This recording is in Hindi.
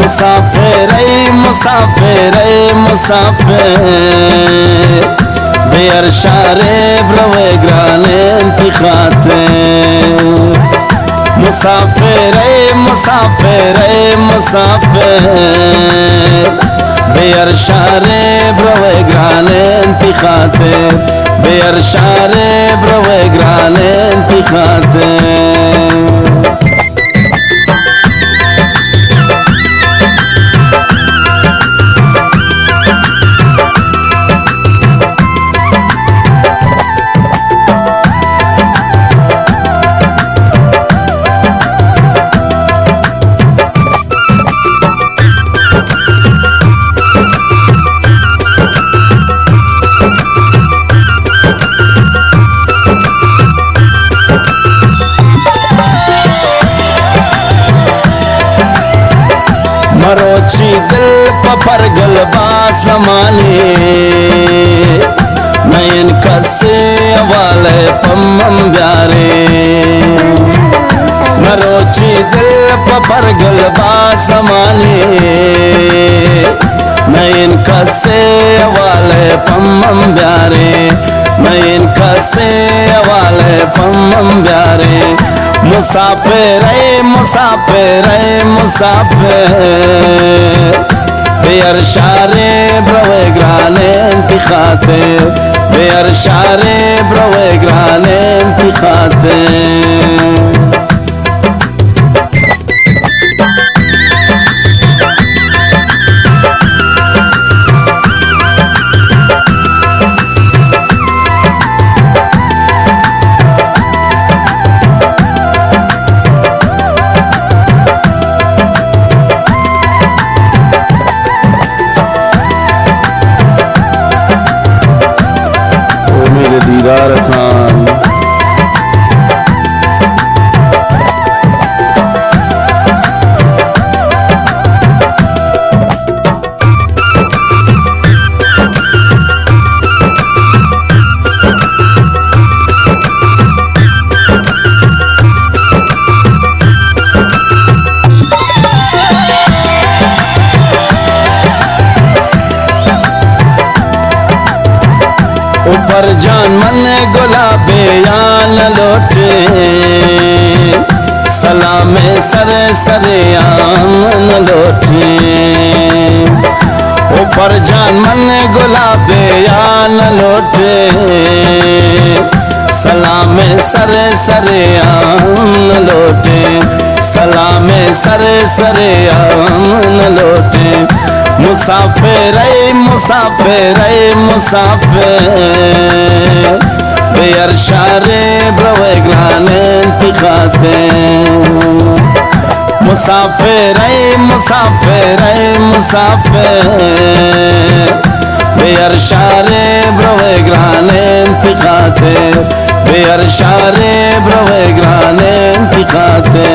मुसाफिर मुसाफिर मुसाफिर बेअरशारे ब्रवे ग्राने इंतिखाते मुसाफिर मुसाफिर मुसाफिर बेअरशारे ब्रवे ग्राने इंतिखाते बेअरशारे ब्रवे ग्राने इंतिखाते मरोची दिल पर गलबा समाने नयन कसे वाले पम्मम प्यारे मरोची दिल पर गलबा समाने नयन कसे वाले पम्मम प्यारे नयन कसे वाले पम्मम प्यारे मुसाफिर मुसाफिर मुसाफिर बेअरशारे ब्रवे ग्राने इंतिखाते बेअरशारे ब्रवे ग्राने इंतिखाते दीदार खान ऊपर जान मन गुलाबे यान लौटे सलामे सरे सरे आम लौटे ऊपर जान मन गुलाबे यान लौटे सलामे सरे सरे आम लौटे सलामे सरे सरे आम लौटे मुसाफिर मुसाफिर मुसाफिर बेअरशारे ब्रवे ग्राने इंतिखाते मुसाफिर मुसाफिर मुसाफिर बेअरशारे ब्रवे ग्राने इंतिखाते बेअरशारे ब्रवे ग्राने इंतिखाते